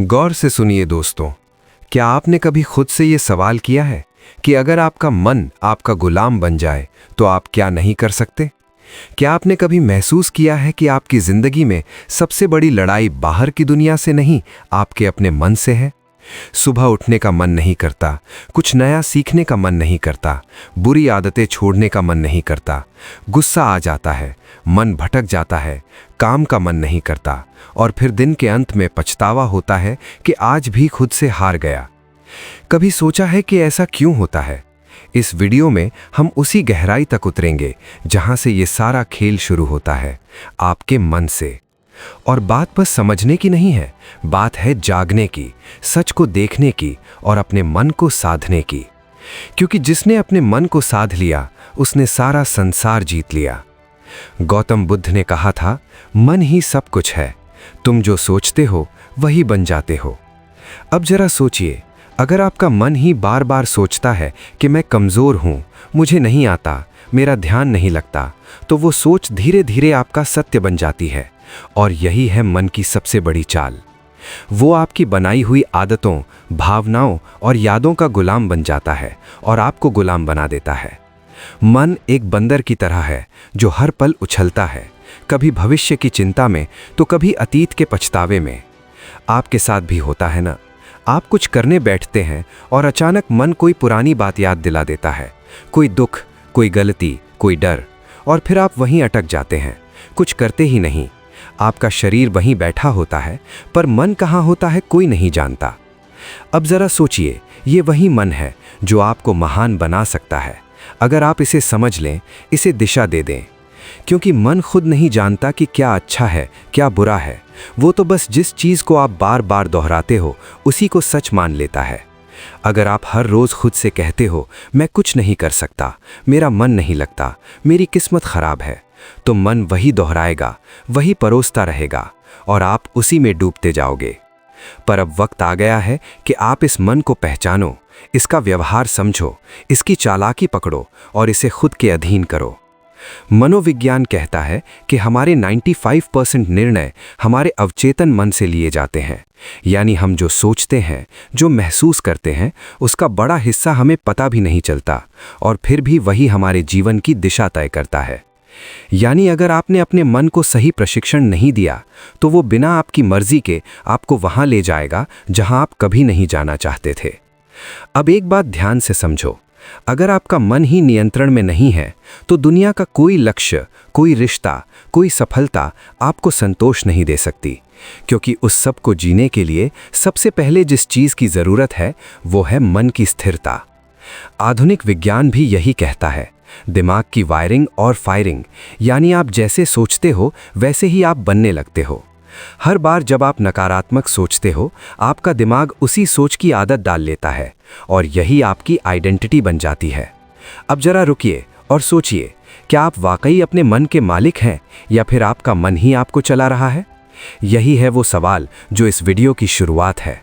गौर से सुनिए दोस्तों, क्या आपने कभी खुद से ये सवाल किया है कि अगर आपका मन आपका गुलाम बन जाए तो आप क्या नहीं कर सकते? क्या आपने कभी महसूस किया है कि आपकी जिंदगी में सबसे बड़ी लड़ाई बाहर की दुनिया से नहीं, आपके अपने मन से है? सुबह उठने का मन नहीं करता, कुछ नया सीखने का मन नहीं करता, बुरी आदतें छोड़ने का मन नहीं करता, गुस्सा आ जाता है, मन भटक जाता है, काम का मन नहीं करता और फिर दिन के अंत में पछतावा होता है कि आज भी खुद से हार गया। कभी सोचा है कि ऐसा क्यों होता है? इस वीडियो में हम उसी गहराई तक उतरेंगे जहां से ये सारा खेल शुरू होता है, आपके मन से। और बात बस समझने की नहीं है, बात है जागने की, सच को देखने की और अपने मन को साधने की। क्योंकि जिसने अपने मन को साध लिया उसने सारा संसार जीत लिया। गौतम बुद्ध ने कहा था, मन ही सब कुछ है, तुम जो सोचते हो वही बन जाते हो। अब जरा सोचिए, अगर आपका मन ही बार बार सोचता है कि मैं कमज़ोर हूं, मुझे नहीं आता, मेरा ध्यान नहीं लगता, तो वो सोच धीरे धीरे आपका सत्य बन जाती है। और यही है मन की सबसे बड़ी चाल। वो आपकी बनाई हुई आदतों, भावनाओं और यादों का गुलाम बन जाता है और आपको गुलाम बना देता है। मन एक बंदर की तरह है जो हर पल उछलता है, कभी भविष्य की चिंता में तो कभी अतीत के पछतावे में। आपके साथ भी होता है ना? आप कुछ करने बैठते हैं और अचानक मन कोई पुरानी बात याद दिला देता है, कोई दुख, कोई गलती, कोई डर, और फिर आप वहीं अटक जाते हैं, कुछ करते ही नहीं। आपका शरीर वहीं बैठा होता है पर मन कहाँ होता है कोई नहीं जानता। अब जरा सोचिए, ये वही मन है जो आपको महान बना सकता है अगर आप इसे समझ लें, इसे दिशा दे दें। क्योंकि मन खुद नहीं जानता कि क्या अच्छा है, क्या बुरा है। वो तो बस जिस चीज़ को आप बार बार दोहराते हो उसी को सच मान लेता है। अगर आप हर रोज़ खुद से कहते हो, मैं कुछ नहीं कर सकता, मेरा मन नहीं लगता, मेरी किस्मत खराब है, तो मन वही दोहराएगा, वही परोसता रहेगा और आप उसी में डूबते जाओगे। पर अब वक्त आ गया है कि आप इस मन को पहचानो, इसका व्यवहार समझो, इसकी चालाकी पकड़ो और इसे खुद के अधीन करो। मनोविज्ञान कहता है कि हमारे 95% निर्णय हमारे अवचेतन मन से लिए जाते हैं। यानी हम जो सोचते हैं, जो महसूस करते हैं, उसका बड़ा हिस्सा हमें पता भी नहीं चलता और फिर भी वही हमारे जीवन की दिशा तय करता है। यानी अगर आपने अपने मन को सही प्रशिक्षण नहीं दिया तो वो बिना आपकी मर्जी के आपको वहां ले जाएगा जहां आप कभी नहीं जाना चाहते थे। अब एक बात ध्यान से समझो, अगर आपका मन ही नियंत्रण में नहीं है तो दुनिया का कोई लक्ष्य, कोई रिश्ता, कोई सफलता आपको संतोष नहीं दे सकती। क्योंकि उस सब को जीने के लिए सबसे पहले जिस चीज़ की ज़रूरत है वो है मन की स्थिरता। आधुनिक विज्ञान भी यही कहता है, दिमाग की वायरिंग और फायरिंग, यानी आप जैसे सोचते हो वैसे ही आप बनने लगते हो। हर बार जब आप नकारात्मक सोचते हो, आपका दिमाग उसी सोच की आदत डाल लेता है और यही आपकी आइडेंटिटी बन जाती है। अब जरा रुकिए और सोचिए, क्या आप वाकई अपने मन के मालिक हैं या फिर आपका मन ही आपको चला रहा है? यही है वो सवाल जो इस वीडियो की शुरुआत है।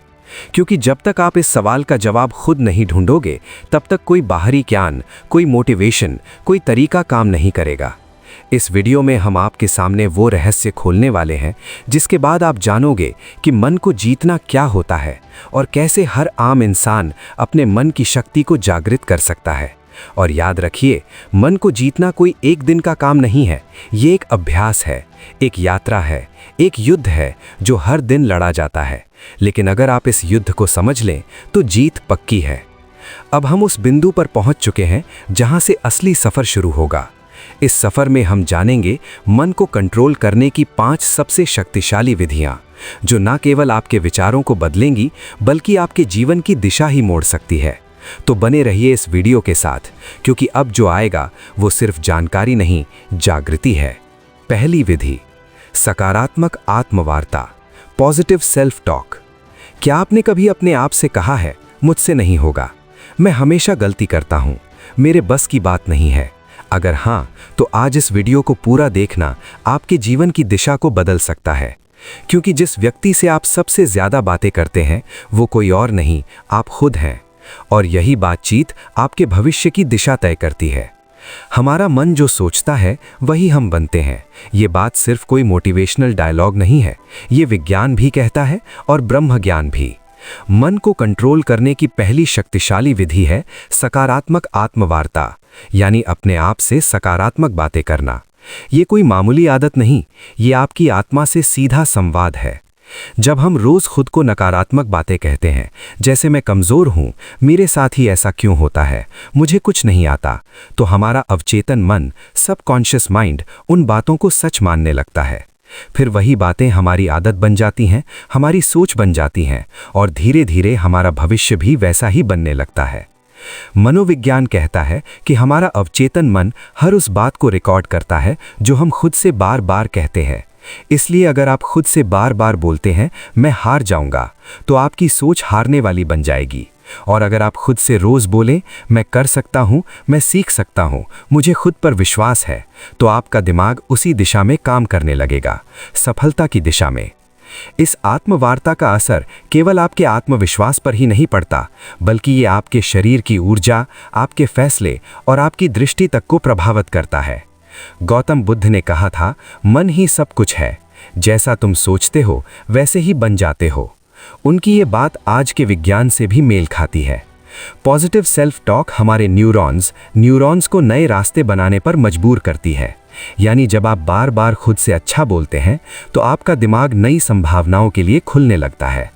क्योंकि जब तक आप इस सवाल का जवाब खुद नहीं ढूंढोगे, तब तक कोई बाहरी ज्ञान, कोई मोटिवेशन, कोई तरीका काम नहीं करेगा। इस वीडियो में हम आपके सामने वो रहस्य खोलने वाले हैं जिसके बाद आप जानोगे कि मन को जीतना क्या होता है और कैसे हर आम इंसान अपने मन की शक्ति को जागृत कर सकता है। और याद रखिए, मन को जीतना कोई एक दिन का काम नहीं है, ये एक अभ्यास है, एक यात्रा है, एक युद्ध है जो हर दिन लड़ा जाता है। लेकिन अगर आप इस युद्ध को समझ लें तो जीत पक्की है। अब हम उस बिंदु पर पहुंच चुके हैं जहां से असली सफर शुरू होगा। इस सफर में हम जानेंगे मन को कंट्रोल करने की 5 सबसे शक्तिशाली विधियां, जो न केवल आपके विचारों को बदलेंगी बल्कि आपके जीवन की दिशा ही मोड़ सकती है। तो बने रहिए इस वीडियो के साथ, क्योंकि अब जो आएगा वो सिर्फ जानकारी नहीं, जागृति है। पहली विधि, सकारात्मक आत्मवार्ता, पॉजिटिव सेल्फ टॉक। क्या आपने कभी अपने आप से कहा है, मुझसे नहीं होगा, मैं हमेशा गलती करता हूं, मेरे बस की बात नहीं है? अगर हां, तो आज इस वीडियो को पूरा देखना आपके जीवन की दिशा को बदल सकता है। क्योंकि जिस व्यक्ति से आप सबसे ज्यादा बातें करते हैं वो कोई और नहीं, आप खुद हैं। और यही बातचीत आपके भविष्य की दिशा तय करती है। हमारा मन जो सोचता है वही हम बनते हैं। ये बात सिर्फ कोई मोटिवेशनल डायलॉग नहीं है, ये विज्ञान भी कहता है और ब्रह्म ज्ञान भी। मन को कंट्रोल करने की पहली शक्तिशाली विधि है सकारात्मक आत्मवार्ता, यानी अपने आप से सकारात्मक बातें करना। ये कोई मामूली आदत नहीं, ये आपकी आत्मा से सीधा संवाद है। जब हम रोज खुद को नकारात्मक बातें कहते हैं, जैसे मैं कमजोर हूं, मेरे साथ ही ऐसा क्यों होता है, मुझे कुछ नहीं आता, तो हमारा अवचेतन मन, सबकॉन्शियस माइंड उन बातों को सच मानने लगता है। फिर वही बातें हमारी आदत बन जाती हैं, हमारी सोच बन जाती हैं, और धीरे धीरे हमारा भविष्य भी वैसा ही बनने लगता है। मनोविज्ञान कहता है कि हमारा अवचेतन मन हर उस बात को रिकॉर्ड करता है जो हम खुद से बार बार कहते हैं। इसलिए अगर आप खुद से बार बार बोलते हैं मैं हार जाऊंगा, तो आपकी सोच हारने वाली बन जाएगी। और अगर आप खुद से रोज बोलें मैं कर सकता हूं, मैं सीख सकता हूं, मुझे खुद पर विश्वास है, तो आपका दिमाग उसी दिशा में काम करने लगेगा, सफलता की दिशा में। इस आत्मवार्ता का असर केवल आपके आत्मविश्वास पर ही नहीं पड़ता, बल्कि ये आपके शरीर की ऊर्जा, आपके फैसले और आपकी दृष्टि तक को प्रभावित करता है। गौतम बुद्ध ने कहा था, मन ही सब कुछ है, जैसा तुम सोचते हो वैसे ही बन जाते हो। उनकी ये बात आज के विज्ञान से भी मेल खाती है। पॉजिटिव सेल्फ टॉक हमारे न्यूरॉन्स को नए रास्ते बनाने पर मजबूर करती है। यानी जब आप बार बार खुद से अच्छा बोलते हैं, तो आपका दिमाग नई संभावनाओं के लिए खुलने लगता है।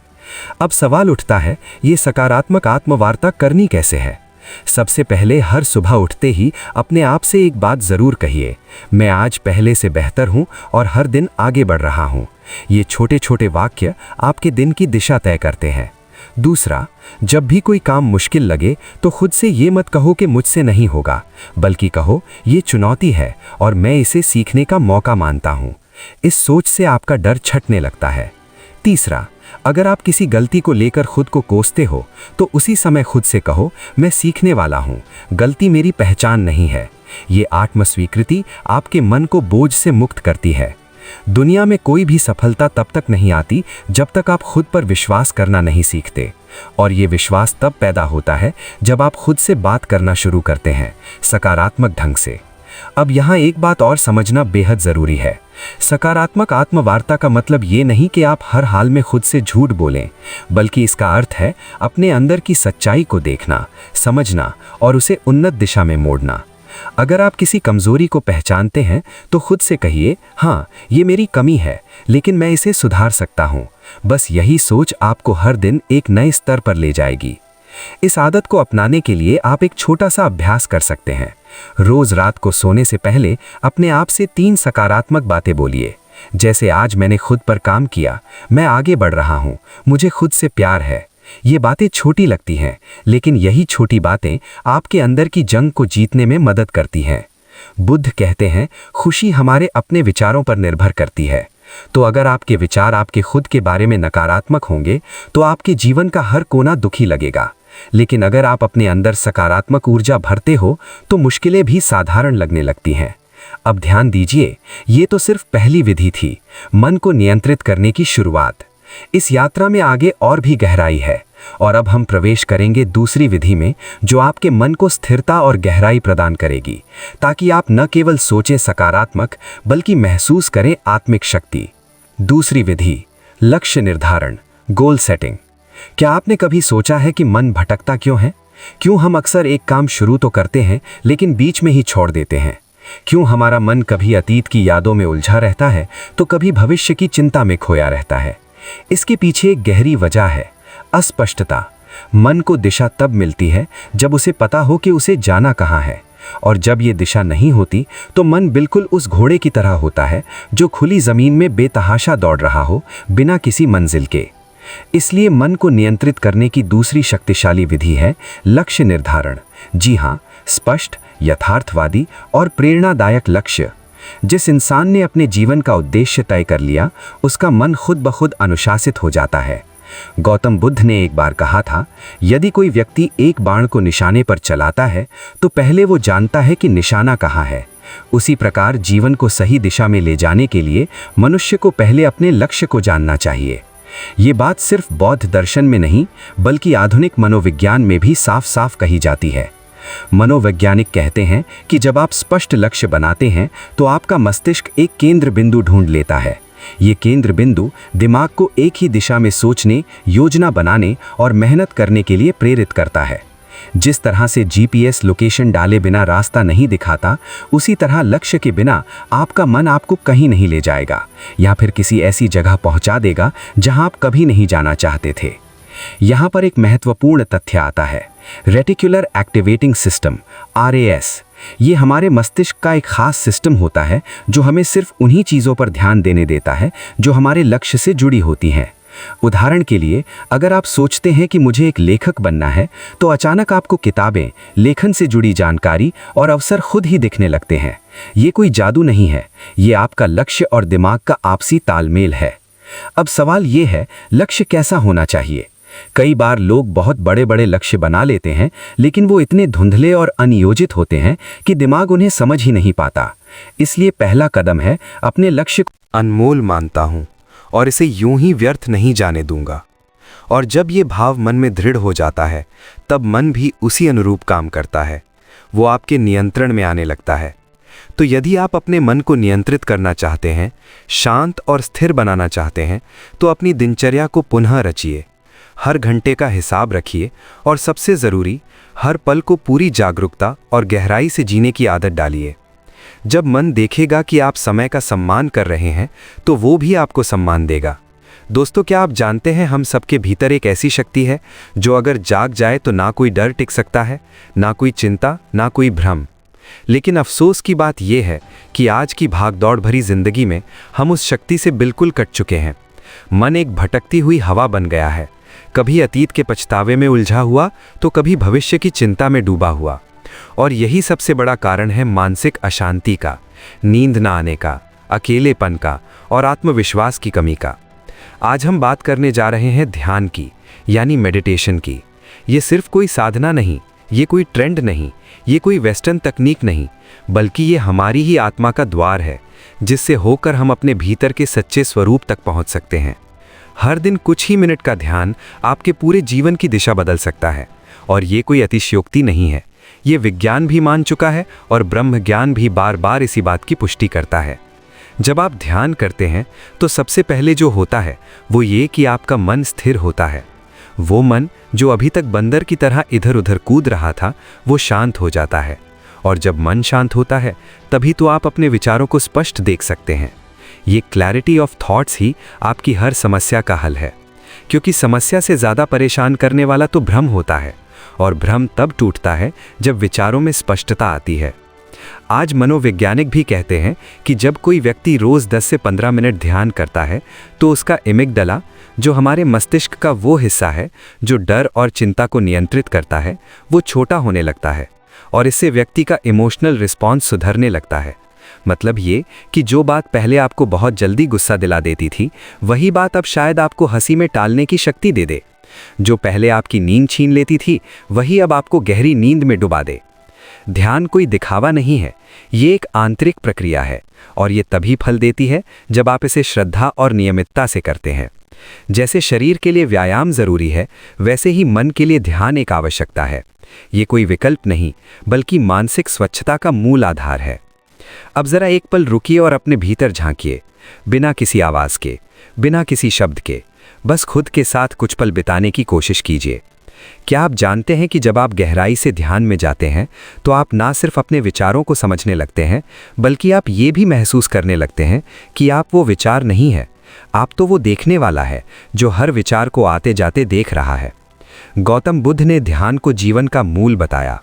अब सवाल उठता है, ये सकारात्मक आत्मवार्ता करनी कैसे है? सबसे पहले हर सुबह उठते ही अपने आप से एक बात जरूर कहिए, मैं आज पहले से बेहतर हूं और हर दिन आगे बढ़ रहा हूं। ये छोटे छोटे वाक्य आपके दिन की दिशा तय करते हैं। दूसरा, जब भी कोई काम मुश्किल लगे तो खुद से ये मत कहो कि मुझसे नहीं होगा, बल्कि कहो ये चुनौती है और मैं इसे सीखने का मौका मानता हूं। इस सोच से आपका डर छटने लगता है। तीसरा, अगर आप किसी गलती को लेकर खुद को कोसते हो, तो उसी समय खुद से कहो मैं सीखने वाला हूं, गलती मेरी पहचान नहीं है। ये आत्मस्वीकृति आपके मन को बोझ से मुक्त करती है। दुनिया में कोई भी सफलता तब तक नहीं आती जब तक आप खुद पर विश्वास करना नहीं सीखते, और ये विश्वास तब पैदा होता है जब आप खुद से बात करना शुरू करते हैं, सकारात्मक ढंग से। अब यहाँ एक बात और समझना बेहद जरूरी है। सकारात्मक आत्मवार्ता का मतलब ये नहीं कि आप हर हाल में खुद से झूठ बोलें, बल्कि इसका अर्थ है अपने अंदर की सच्चाई को देखना, समझना और उसे उन्नत दिशा में मोड़ना। अगर आप किसी कमजोरी को पहचानते हैं, तो खुद से कहिए, हाँ ये मेरी कमी है, लेकिन मैं इसे सुधार सकता हूँ। बस यही सोच आपको हर दिन एक नए स्तर पर ले जाएगी। इस आदत को अपनाने के लिए आप एक छोटा सा अभ्यास कर सकते हैं। रोज रात को सोने से पहले अपने आप से 3 सकारात्मक बातें बोलिए, जैसे आज मैंने खुद पर काम किया, मैं आगे बढ़ रहा हूँ, मुझे खुद से प्यार है। ये बातें छोटी लगती हैं, लेकिन यही छोटी बातें आपके अंदर की जंग को जीतने में मदद करती हैं। बुद्ध कहते हैं, खुशी हमारे अपने विचारों पर निर्भर करती है। तो अगर आपके विचार आपके खुद के बारे में नकारात्मक होंगे, तो आपके जीवन का हर कोना दुखी लगेगा। लेकिन अगर आप अपने अंदर सकारात्मक ऊर्जा भरते हो, तो मुश्किलें भी साधारण लगने लगती हैं। अब ध्यान दीजिए, ये तो सिर्फ पहली विधि थी, मन को नियंत्रित करने की शुरुआत। इस यात्रा में आगे और भी गहराई है, और अब हम प्रवेश करेंगे दूसरी विधि में, जो आपके मन को स्थिरता और गहराई प्रदान करेगी, ताकि आप न केवल सोचें सकारात्मक, बल्कि महसूस करें आत्मिक शक्ति। दूसरी विधि, लक्ष्य निर्धारण, गोल सेटिंग। क्या आपने कभी सोचा है कि मन भटकता क्यों है? क्यों हम अक्सर एक काम शुरू तो करते हैं, लेकिन बीच में ही छोड़ देते हैं? क्यों हमारा मन कभी अतीत की यादों में उलझा रहता है, तो कभी भविष्य की चिंता में खोया रहता है? इसके पीछे एक गहरी वजह है, अस्पष्टता। मन को दिशा तब मिलती है जब उसे पता हो कि उसे जाना कहाँ है, और जब ये दिशा नहीं होती, तो मन बिल्कुल उस घोड़े की तरह होता है जो खुली जमीन में बेतहाशा दौड़ रहा हो, बिना किसी मंजिल के। इसलिए मन को नियंत्रित करने की दूसरी शक्तिशाली विधि है लक्ष्य निर्धारण। जी हाँ, स्पष्ट, यथार्थवादी और प्रेरणादायक लक्ष्य। जिस इंसान ने अपने जीवन का उद्देश्य तय कर लिया, उसका मन खुद ब खुद अनुशासित हो जाता है। गौतम बुद्ध ने एक बार कहा था, यदि कोई व्यक्ति एक बाण को निशाने पर चलाता है, तो पहले वो जानता है कि निशाना कहाँ है। उसी प्रकार जीवन को सही दिशा में ले जाने के लिए मनुष्य को पहले अपने लक्ष्य को जानना चाहिए। ये बात सिर्फ बौद्ध दर्शन में नहीं, बल्कि आधुनिक मनोविज्ञान में भी साफ साफ कही जाती है। मनोवैज्ञानिक कहते हैं कि जब आप स्पष्ट लक्ष्य बनाते हैं तो आपका मस्तिष्क एक केंद्र बिंदु ढूंढ लेता है। ये केंद्र बिंदु दिमाग को एक ही दिशा में सोचने, योजना बनाने और मेहनत करने के लिए प्रेरित करता है। जिस तरह से जीपीएस लोकेशन डाले बिना रास्ता नहीं दिखाता, उसी तरह लक्ष्य के बिना आपका मन आपको कहीं नहीं ले जाएगा या फिर किसी ऐसी जगह पहुंचा देगा जहां आप कभी नहीं जाना चाहते थे। यहां पर एक महत्वपूर्ण तथ्य आता है। रेटिकुलर एक्टिवेटिंग सिस्टम RAS, ये हमारे मस्तिष्क का एक खास सिस्टम होता है जो हमें सिर्फ उन्हीं चीज़ों पर ध्यान देने देता है जो हमारे लक्ष्य से जुड़ी होती हैं। उदाहरण के लिए, अगर आप सोचते हैं कि मुझे एक लेखक बनना है, तो अचानक आपको किताबें, लेखन से जुड़ी जानकारी और अवसर खुद ही दिखने लगते हैं। ये कोई जादू नहीं है, ये आपका लक्ष्य और दिमाग का आपसी तालमेल है। अब सवाल ये है, लक्ष्य कैसा होना चाहिए? कई बार लोग बहुत बड़े बड़े लक्ष्य बना लेते हैं, लेकिन वो इतने धुंधले और अनियोजित होते हैं कि दिमाग उन्हें समझ ही नहीं पाता। इसलिए पहला कदम है अपने लक्ष्य को अनमोल मानता हूं और इसे यूं ही व्यर्थ नहीं जाने दूंगा। और जब ये भाव मन में दृढ़ हो जाता है, तब मन भी उसी अनुरूप काम करता है। वो आपके नियंत्रण में आने लगता है। तो यदि आप अपने मन को नियंत्रित करना चाहते हैं, शांत और स्थिर बनाना चाहते हैं, तो अपनी दिनचर्या को पुनः रचिए। हर घंटे का हिसाब रखिए और सबसे ज़रूरी, हर पल को पूरी जागरूकता और गहराई से जीने की आदत डालिए। जब मन देखेगा कि आप समय का सम्मान कर रहे हैं, तो वो भी आपको सम्मान देगा। दोस्तों, क्या आप जानते हैं, हम सबके भीतर एक ऐसी शक्ति है जो अगर जाग जाए तो ना कोई डर टिक सकता है, ना कोई चिंता, ना कोई भ्रम। लेकिन अफसोस की बात यह है कि आज की भागदौड़ भरी जिंदगी में हम उस शक्ति से बिल्कुल कट चुके हैं। मन एक भटकती हुई हवा बन गया है, कभी अतीत के पछतावे में उलझा हुआ तो कभी भविष्य की चिंता में डूबा हुआ। और यही सबसे बड़ा कारण है मानसिक अशांति का, नींद ना आने का, अकेलेपन का और आत्मविश्वास की कमी का। आज हम बात करने जा रहे हैं ध्यान की, यानी मेडिटेशन की। ये सिर्फ कोई साधना नहीं, ये कोई ट्रेंड नहीं, ये कोई वेस्टर्न तकनीक नहीं, बल्कि ये हमारी ही आत्मा का द्वार है, जिससे होकर हम अपने भीतर के सच्चे स्वरूप तक पहुंच सकते हैं। हर दिन कुछ ही मिनट का ध्यान आपके पूरे जीवन की दिशा बदल सकता है। और ये कोई अतिशयोक्ति नहीं है, ये विज्ञान भी मान चुका है और ब्रह्म ज्ञान भी बार बार इसी बात की पुष्टि करता है। जब आप ध्यान करते हैं तो सबसे पहले जो होता है वो ये कि आपका मन स्थिर होता है। वो मन जो अभी तक बंदर की तरह इधर उधर कूद रहा था, वो शांत हो जाता है। और जब मन शांत होता है, तभी तो आप अपने विचारों को स्पष्ट देख सकते हैं। ये क्लैरिटी ऑफ थॉट्स ही आपकी हर समस्या का हल है, क्योंकि समस्या से ज़्यादा परेशान करने वाला तो भ्रम होता है, और भ्रम तब टूटता है जब विचारों में स्पष्टता आती है। आज मनोवैज्ञानिक भी कहते हैं कि जब कोई व्यक्ति रोज़ 10 से 15 मिनट ध्यान करता है, तो उसका एमिगडाला, जो हमारे मस्तिष्क का वो हिस्सा है जो डर और चिंता को नियंत्रित करता है, वो छोटा होने लगता है। और इससे व्यक्ति का इमोशनल रिस्पॉन्स सुधरने लगता है। मतलब ये कि जो बात पहले आपको बहुत जल्दी गुस्सा दिला देती थी, वही बात अब शायद आपको हंसी में टालने की शक्ति दे दे। जो पहले आपकी नींद छीन लेती थी, वही अब आपको गहरी नींद में डुबा दे। ध्यान कोई दिखावा नहीं है, ये एक आंतरिक प्रक्रिया है, और ये तभी फल देती है जब आप इसे श्रद्धा और नियमितता से करते हैं। जैसे शरीर के लिए व्यायाम जरूरी है, वैसे ही मन के लिए ध्यान एक आवश्यकता है। ये कोई विकल्प नहीं, बल्कि मानसिक स्वच्छता का मूल आधार है। अब जरा एक पल रुकिए और अपने भीतर झांकिए, बिना किसी आवाज के, बिना किसी शब्द के, बस खुद के साथ कुछ पल बिताने की कोशिश कीजिए। क्या आप जानते हैं कि जब आप गहराई से ध्यान में जाते हैं, तो आप ना सिर्फ अपने विचारों को समझने लगते हैं, बल्कि आप ये भी महसूस करने लगते हैं कि आप वो विचार नहीं है, आप तो वो देखने वाला है जो हर विचार को आते जाते देख रहा है। गौतम बुद्ध ने ध्यान को जीवन का मूल बताया।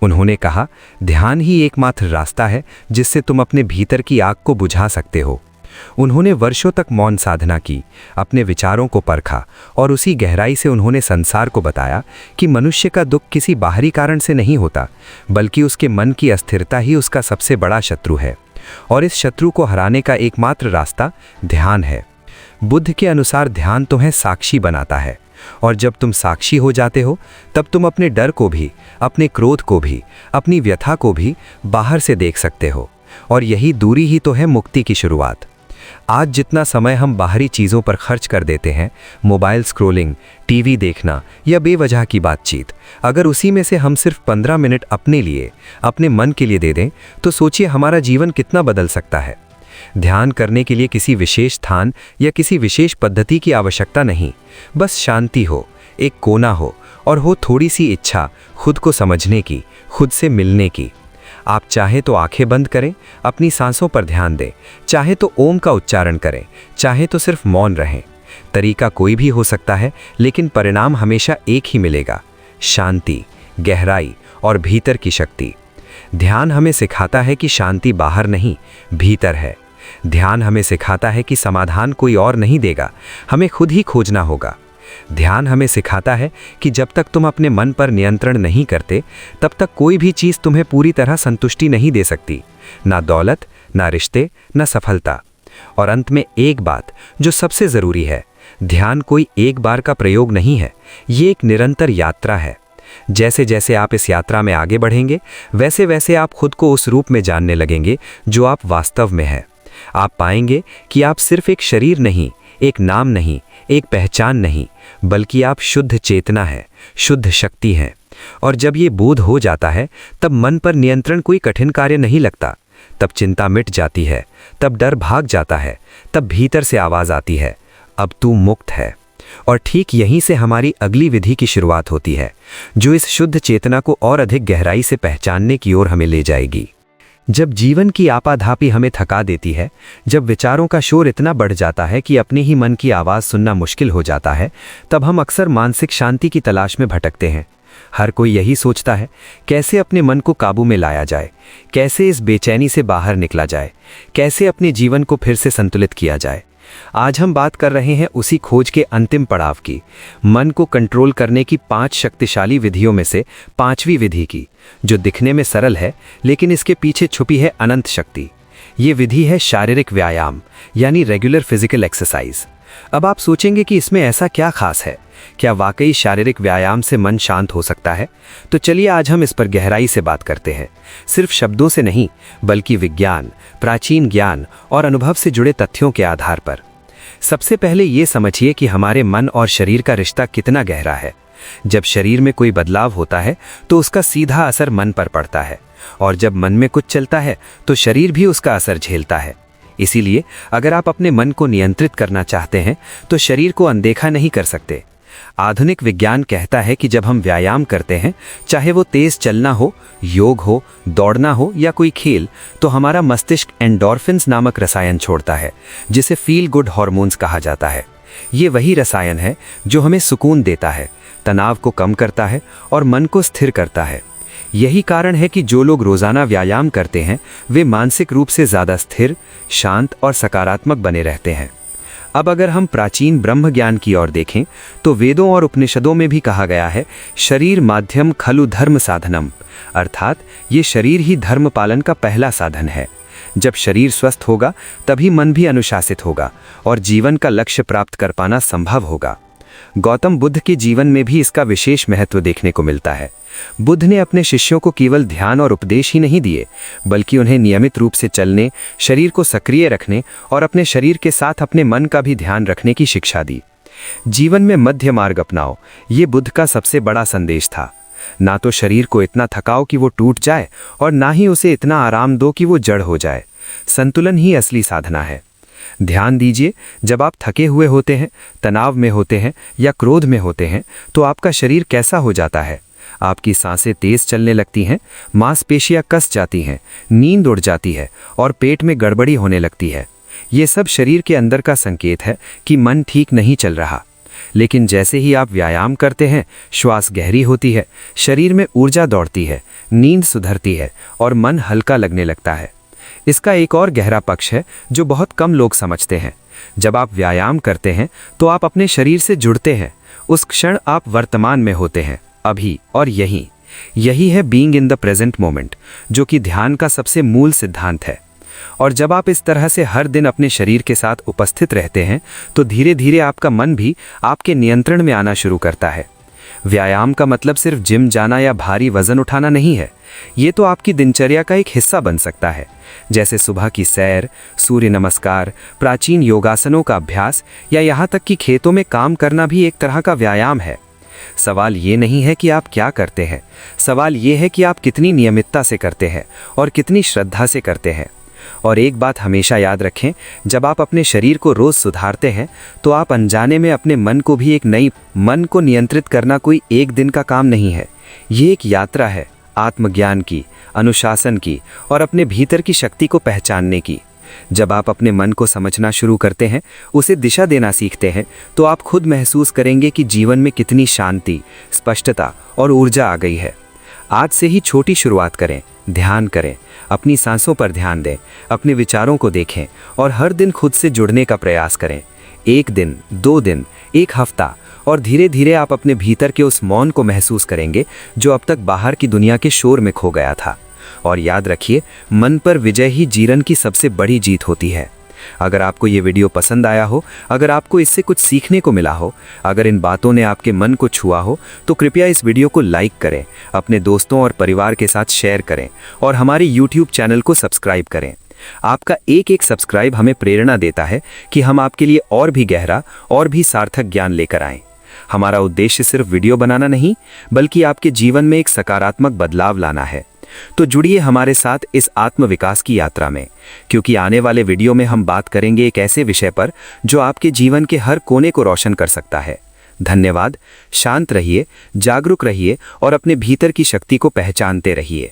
उन्होंने कहा, ध्यान ही एकमात्र रास्ता है जिससे तुम अपने भीतर की आग को बुझा सकते हो। उन्होंने वर्षों तक मौन साधना की, अपने विचारों को परखा, और उसी गहराई से उन्होंने संसार को बताया कि मनुष्य का दुख किसी बाहरी कारण से नहीं होता, बल्कि उसके मन की अस्थिरता ही उसका सबसे बड़ा शत्रु है। और इस शत्रु को हराने का एकमात्र रास्ता ध्यान है। बुद्ध के अनुसार ध्यान तुम्हें साक्षी बनाता है, और जब तुम साक्षी हो जाते हो, तब तुम अपने डर को भी, अपने क्रोध को भी, अपनी व्यथा को भी बाहर से देख सकते हो। और यही दूरी ही तो है मुक्ति की शुरुआत। आज जितना समय हम बाहरी चीज़ों पर खर्च कर देते हैं, मोबाइल स्क्रॉलिंग, टीवी देखना या बेवजह की बातचीत, अगर उसी में से हम सिर्फ 15 मिनट अपने लिए, अपने मन के लिए दे दें, तो सोचिए हमारा जीवन कितना बदल सकता है। ध्यान करने के लिए किसी विशेष स्थान या किसी विशेष पद्धति की आवश्यकता नहीं, बस शांति हो, एक कोना हो और हो थोड़ी सी इच्छा खुद को समझने की, खुद से मिलने की। आप चाहे तो आंखें बंद करें, अपनी सांसों पर ध्यान दें, चाहे तो ओम का उच्चारण करें, चाहे तो सिर्फ मौन रहें। तरीका कोई भी हो सकता है, लेकिन परिणाम हमेशा एक ही मिलेगा, शांति, गहराई और भीतर की शक्ति। ध्यान हमें सिखाता है कि शांति बाहर नहीं, भीतर है। ध्यान हमें सिखाता है कि समाधान कोई और नहीं देगा, हमें खुद ही खोजना होगा। ध्यान हमें सिखाता है कि जब तक तुम अपने मन पर नियंत्रण नहीं करते, तब तक कोई भी चीज़ तुम्हें पूरी तरह संतुष्टि नहीं दे सकती, ना दौलत, ना रिश्ते, ना सफलता। और अंत में एक बात जो सबसे ज़रूरी है, ध्यान कोई एक बार का प्रयोग नहीं है, ये एक निरंतर यात्रा है। जैसे जैसे आप इस यात्रा में आगे बढ़ेंगे, वैसे वैसे आप खुद को उस रूप में जानने लगेंगे जो आप वास्तव में हैं। आप पाएंगे कि आप सिर्फ एक शरीर नहीं, एक नाम नहीं, एक पहचान नहीं, बल्कि आप शुद्ध चेतना है, शुद्ध शक्ति हैं। और जब ये बोध हो जाता है, तब मन पर नियंत्रण कोई कठिन कार्य नहीं लगता। तब चिंता मिट जाती है, तब डर भाग जाता है, तब भीतर से आवाज़ आती है, अब तू मुक्त है। और ठीक यहीं से हमारी अगली विधि की शुरुआत होती है, जो इस शुद्ध चेतना को और अधिक गहराई से पहचानने की ओर हमें ले जाएगी। जब जीवन की आपाधापी हमें थका देती है, जब विचारों का शोर इतना बढ़ जाता है कि अपने ही मन की आवाज़ सुनना मुश्किल हो जाता है, तब हम अक्सर मानसिक शांति की तलाश में भटकते हैं। हर कोई यही सोचता है, कैसे अपने मन को काबू में लाया जाए, कैसे इस बेचैनी से बाहर निकला जाए, कैसे अपने जीवन को फिर से संतुलित किया जाए। आज हम बात कर रहे हैं उसी खोज के अंतिम पड़ाव की, मन को कंट्रोल करने की 5 शक्तिशाली विधियों में से 5वीं विधि की, जो दिखने में सरल है लेकिन इसके पीछे छुपी है अनंत शक्ति। ये विधि है शारीरिक व्यायाम, यानी रेगुलर फिजिकल एक्सरसाइज। अब आप सोचेंगे कि इसमें ऐसा क्या खास है, क्या वाकई शारीरिक व्यायाम से मन शांत हो सकता है? तो चलिए आज हम इस पर गहराई से बात करते हैं, सिर्फ शब्दों से नहीं, बल्कि विज्ञान, प्राचीन ज्ञान और अनुभव से जुड़े तथ्यों के आधार पर। सबसे पहले ये समझिए कि हमारे मन और शरीर का रिश्ता कितना गहरा है। जब शरीर में कोई बदलाव होता है तो उसका सीधा असर मन पर पड़ता है, और जब मन में कुछ चलता है तो शरीर भी उसका असर झेलता है। इसीलिए अगर आप अपने मन को नियंत्रित करना चाहते हैं तो शरीर को अनदेखा नहीं कर सकते। आधुनिक विज्ञान कहता है कि जब हम व्यायाम करते हैं, चाहे वो तेज चलना हो, योग हो, दौड़ना हो या कोई खेल, तो हमारा मस्तिष्क एंडोर्फिन्स नामक रसायन छोड़ता है, जिसे फील गुड हार्मोन्स कहा जाता है। ये वही रसायन है जो हमें सुकून देता है, तनाव को कम करता है और मन को स्थिर करता है। यही कारण है कि जो लोग रोजाना व्यायाम करते हैं, वे मानसिक रूप से ज़्यादा स्थिर, शांत और सकारात्मक बने रहते हैं। अब अगर हम प्राचीन ब्रह्म ज्ञान की ओर देखें, तो वेदों और उपनिषदों में भी कहा गया है, शरीर माध्यम खलु धर्म साधनम, अर्थात ये शरीर ही धर्म पालन का पहला साधन है। जब शरीर स्वस्थ होगा, तभी मन भी अनुशासित होगा और जीवन का लक्ष्य प्राप्त कर पाना संभव होगा। गौतम बुद्ध के जीवन में भी इसका विशेष महत्व देखने को मिलता है। बुद्ध ने अपने शिष्यों को केवल ध्यान और उपदेश ही नहीं दिए, बल्कि उन्हें नियमित रूप से चलने, शरीर को सक्रिय रखने और अपने शरीर के साथ अपने मन का भी ध्यान रखने की शिक्षा दी। जीवन में मध्य मार्ग अपनाओ, ये बुद्ध का सबसे बड़ा संदेश था। ना तो शरीर को इतना थकाओ कि वो टूट जाए, और ना ही उसे इतना आराम दो कि वो जड़ हो जाए। संतुलन ही असली साधना है। ध्यान दीजिए, जब आप थके हुए होते हैं, तनाव में होते हैं या क्रोध में होते हैं, तो आपका शरीर कैसा हो जाता है? आपकी सांसें तेज चलने लगती हैं, मांसपेशियां कस जाती हैं, नींद उड़ जाती है और पेट में गड़बड़ी होने लगती है। ये सब शरीर के अंदर का संकेत है कि मन ठीक नहीं चल रहा। लेकिन जैसे ही आप व्यायाम करते हैं, श्वास गहरी होती है, शरीर में ऊर्जा दौड़ती है, नींद सुधरती है और मन हल्का लगने लगता है। इसका एक और गहरा पक्ष है जो बहुत कम लोग समझते हैं। जब आप व्यायाम करते हैं तो आप अपने शरीर से जुड़ते हैं। उस क्षण आप वर्तमान में होते हैं, अभी और यही है being in the present moment, जो कि ध्यान का सबसे मूल सिद्धांत है। और जब आप इस तरह से हर दिन अपने शरीर के साथ उपस्थित रहते हैं, तो धीरे धीरे आपका मन भी आपके नियंत्रण में आना शुरू करता है। व्यायाम का मतलब सिर्फ जिम जाना या भारी वजन उठाना नहीं है। ये तो आपकी दिनचर्या का एक हिस्सा बन सकता है, जैसे सुबह की सैर, सूर्य नमस्कार, प्राचीन योगासनों का अभ्यास या यहाँ तक कि खेतों में काम करना भी एक तरह का व्यायाम है। सवाल ये नहीं है कि आप क्या करते हैं, सवाल ये है कि आप कितनी नियमितता से करते हैं और कितनी श्रद्धा से करते हैं। और एक बात हमेशा याद रखें, जब आप अपने शरीर को रोज सुधारते हैं तो आप अनजाने में अपने मन को भी एक नई मन को नियंत्रित करना कोई एक दिन का काम नहीं है। ये एक यात्रा है आत्मज्ञान की, अनुशासन की और अपने भीतर की शक्ति को पहचानने की। जब आप अपने मन को समझना शुरू करते हैं, उसे दिशा देना सीखते हैं, तो आप खुद महसूस करेंगे कि जीवन में कितनी शांति, स्पष्टता और ऊर्जा आ गई है। आज से ही छोटी शुरुआत करें, ध्यान करें, अपनी सांसों पर ध्यान दें, अपने विचारों को देखें और हर दिन खुद से जुड़ने का प्रयास करें। एक दिन, 2 दिन, 1 हफ्ता और धीरे धीरे आप अपने भीतर के उस मौन को महसूस करेंगे जो अब तक बाहर की दुनिया के शोर में खो गया था। और याद रखिए, मन पर विजय ही जीवन की सबसे बड़ी जीत होती है। अगर आपको ये वीडियो पसंद आया हो, अगर आपको इससे कुछ सीखने को मिला हो, अगर इन बातों ने आपके मन को छुआ हो, तो कृपया इस वीडियो को लाइक करें, अपने दोस्तों और परिवार के साथ शेयर करें और हमारे YouTube चैनल को सब्सक्राइब करें। आपका एक एक सब्सक्राइब हमें प्रेरणा देता है कि हम आपके लिए और भी गहरा और भी सार्थक ज्ञान लेकर आएं। हमारा उद्देश्य सिर्फ वीडियो बनाना नहीं, बल्कि आपके जीवन में एक सकारात्मक बदलाव लाना है। तो जुड़िए हमारे साथ इस आत्मविकास की यात्रा में, क्योंकि आने वाले वीडियो में हम बात करेंगे एक ऐसे विषय पर जो आपके जीवन के हर कोने को रोशन कर सकता है। धन्यवाद। शांत रहिए, जागरूक रहिए और अपने भीतर की शक्ति को पहचानते रहिए।